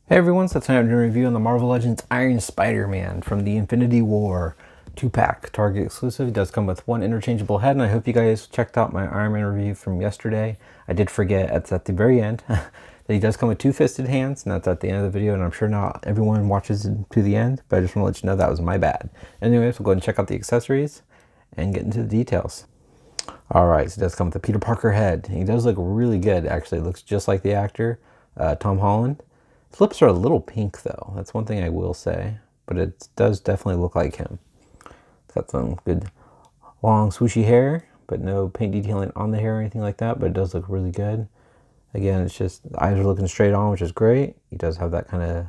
Hey everyone, so tonight I'm doing a review on the Marvel Legends Iron Spider-Man from the Infinity War 2-pack, Target exclusive. It does come with one interchangeable head, and I hope you guys checked out my Iron Man review from yesterday. I did forget, it's at the very end, that he does come with two-fisted hands, and that's at the end of the video, and I'm sure not everyone watches it to the end, but I just want to let you know that was my bad. Anyways, we'll go ahead and check out the accessories and get into the details. Alright, so it does come with a Peter Parker head. He does look really good, actually. It looks just like the actor, Tom Holland. His lips are a little pink, though. That's one thing I will say. But it does definitely look like him. It's got some good long, swooshy hair, but no paint detailing on the hair or anything like that. But it does look really good. Again, it's just the eyes are looking straight on, which is great. He does have that kind of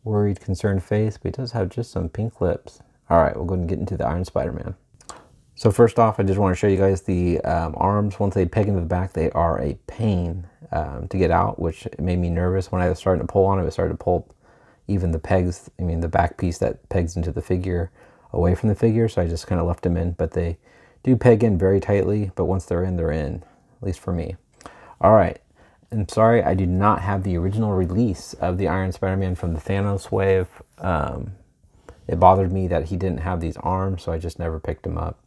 worried, concerned face, but he does have just some pink lips. Alright, we'll go ahead and get into the Iron Spider-Man. So first off, I just want to show you guys the arms. Once they peg into the back, they are a pain to get out, which made me nervous. When I was starting to pull on it, it started to pull even the pegs, the back piece that pegs into the figure away from the figure, so I just kind of left them in. But they do peg in very tightly, but once they're in, at least for me. All right, I'm sorry, I do not have the original release of the Iron Spider-Man from the Thanos wave. It bothered me that he didn't have these arms, so I just never picked him up.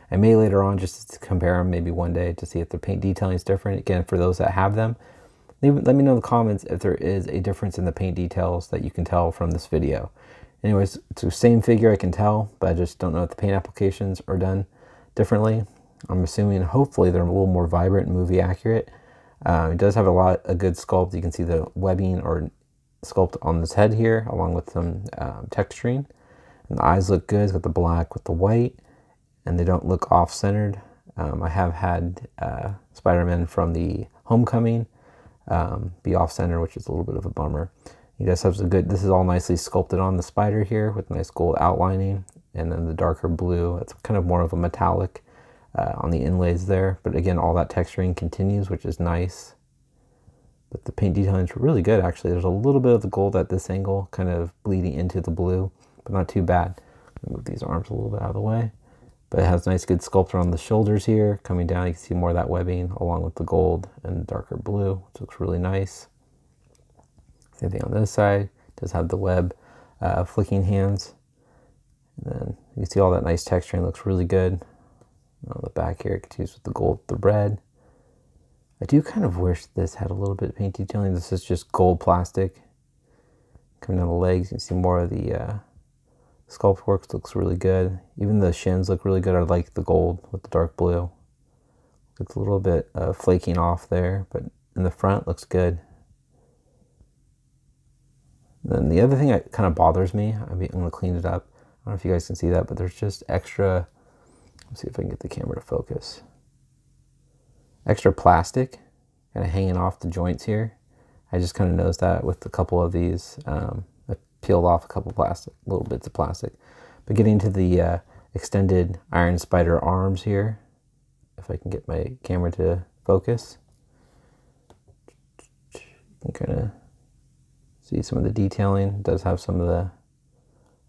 I may later on just to compare them maybe one day to see if the paint detailing is different. Again, for those that have them, let me know in the comments if there is a difference in the paint details that you can tell from this video. Anyways, it's the same figure I can tell, but I just don't know if the paint applications are done differently. I'm assuming hopefully they're a little more vibrant and movie accurate. It does have a good sculpt. You can see the webbing or sculpt on this head here along with some texturing. And the eyes look good. It's got the black with the white, and they don't look off-centered. I have had Spider-Man from the Homecoming be off-center, which is a little bit of a bummer. He does have some good, this is all nicely sculpted on the spider here with nice gold outlining, and then the darker blue, it's kind of more of a metallic on the inlays there. But again, all that texturing continues, which is nice. But the paint detailing is really good, actually. There's a little bit of the gold at this angle, kind of bleeding into the blue, but not too bad. Move these arms a little bit out of the way. But it has nice good sculpture on the shoulders here. Coming down, you can see more of that webbing along with the gold and darker blue, which looks really nice. Same thing on this side. It does have the web flicking hands. And then you can see all that nice texturing. Looks really good. On the back here, it continues with the gold, the red. I do kind of wish this had a little bit of paint detailing. This is just gold plastic. Coming down the legs, you can see more of the sculpt work looks really good. Even the shins look really good. I like the gold with the dark blue. It's a little bit flaking off there, but in the front looks good. Then the other thing that kind of bothers me, I'm going to clean it up. I don't know if you guys can see that, but there's just extra, let's see if I can get the camera to focus. Extra plastic kind of hanging off the joints here. I just kind of noticed that with a couple of these. I peeled off a couple little bits of plastic. But getting to the extended Iron Spider arms here, if I can get my camera to focus, you can kind of see some of the detailing. It does have some of the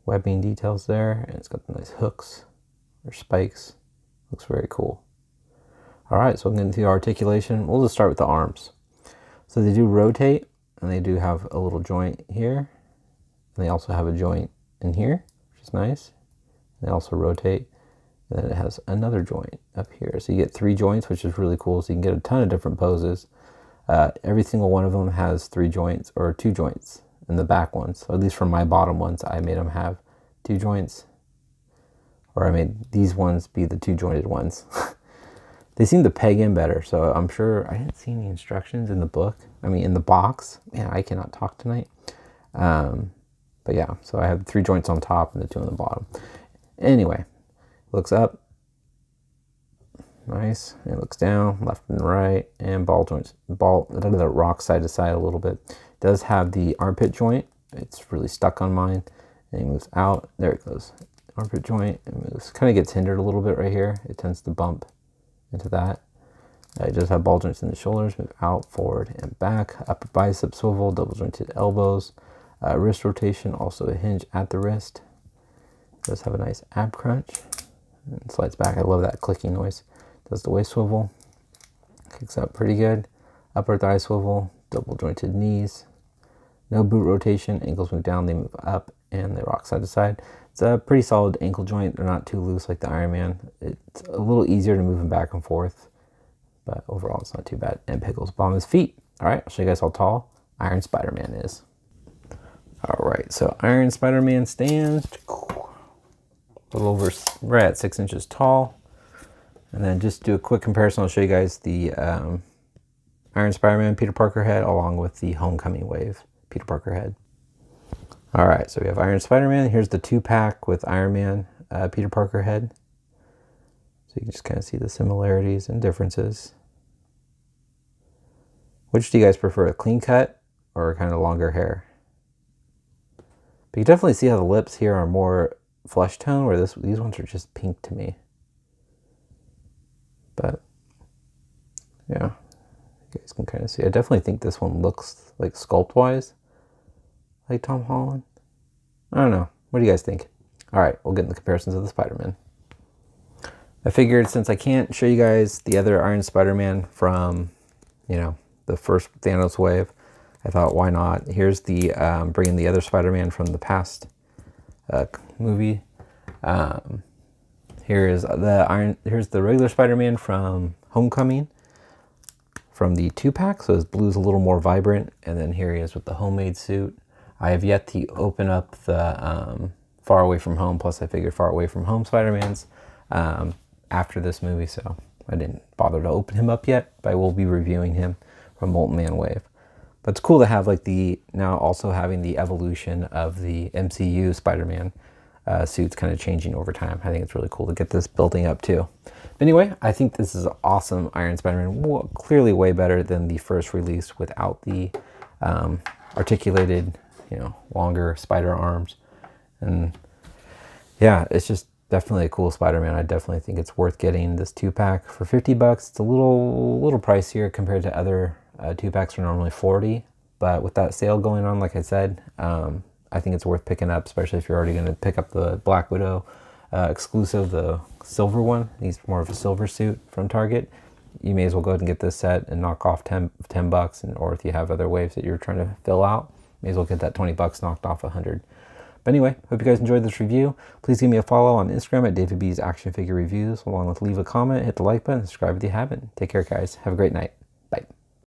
webbing details there, and it's got the nice hooks or spikes. Looks very cool. All right, so I'm going to do the articulation. We'll just start with the arms. So they do rotate, and they do have a little joint here. And they also have a joint in here, which is nice. They also rotate, and then it has another joint up here. So you get 3 joints, which is really cool. So you can get a ton of different poses. Every single one of them has 3 joints, or 2 joints in the back ones. So at least for my bottom ones, I made them have 2 joints. Or I made these ones be the 2 jointed ones. They seem to peg in better, so I'm sure I didn't see any instructions in the book. In the box. Man, I cannot talk tonight. But yeah, so I have 3 joints on top and the 2 on the bottom. Anyway, looks up. Nice. And it looks down, left and right, and ball joints. Rock side to side a little bit. It does have the armpit joint. It's really stuck on mine. And it moves out. There it goes. Armpit joint. It moves. Kind of gets hindered a little bit right here. It tends to bump into that. It does have ball joints in the shoulders, move out, forward, and back. Upper bicep swivel, double jointed elbows, wrist rotation, also a hinge at the wrist. It does have a nice ab crunch. And slides back. I love that clicking noise. Does the waist swivel. Kicks up pretty good. Upper thigh swivel, double jointed knees. No boot rotation. Ankles move down, they move up, and they rock side to side. It's a pretty solid ankle joint. They're not too loose like the Iron Man. It's a little easier to move them back and forth, but overall it's not too bad. And Pickles bomb his feet. All right, I'll show you guys how tall Iron Spider-Man is. All right, so Iron Spider-Man stands a little over, right at 6 inches tall. And then just do a quick comparison. I'll show you guys the Iron Spider-Man Peter Parker head along with the Homecoming Wave Peter Parker head. All right, so we have Iron Spider-Man. Here's the 2-pack with Iron Man Peter Parker head. So you can just kind of see the similarities and differences. Which do you guys prefer, a clean cut or kind of longer hair? But you definitely see how the lips here are more flesh tone, where these ones are just pink to me. But yeah, you guys can kind of see. I definitely think this one looks like sculpt-wise like Tom Holland. I don't know. What do you guys think? All right, we'll get in the comparisons of the Spider-Man. I figured since I can't show you guys the other Iron Spider-Man from, you know, the first Thanos wave, I thought, why not? Here's the bringing the other Spider-Man from the past movie. Here's the regular Spider-Man from Homecoming from the 2-pack. So his blue's a little more vibrant, and then here he is with the homemade suit. I have yet to open up the Far Away From Home. Plus, I figured Far Away From Home Spider-Man's after this movie, so I didn't bother to open him up yet. But I will be reviewing him from Molten Man Wave. But it's cool to have like now also having the evolution of the MCU Spider-Man suits kind of changing over time. I think it's really cool to get this building up too. But anyway, I think this is an awesome Iron Spider-Man. Clearly way better than the first release without the articulated, you know, longer spider arms. And yeah, it's just definitely a cool Spider-Man. I definitely think it's worth getting this 2-pack for $50. It's a little pricier compared to other 2-packs are normally $40, but with that sale going on, like I said, I think it's worth picking up, especially if you're already going to pick up the Black Widow exclusive, the silver one. He's more of a silver suit from Target. You may as well go ahead and get this set and knock off 10 bucks, or if you have other waves that you're trying to fill out, may as well get that 20 bucks knocked off 100. But anyway, hope you guys enjoyed this review. Please give me a follow on Instagram at David B's Action Figure Reviews, along with leave a comment, hit the like button, subscribe if you haven't. Take care, guys. Have a great night.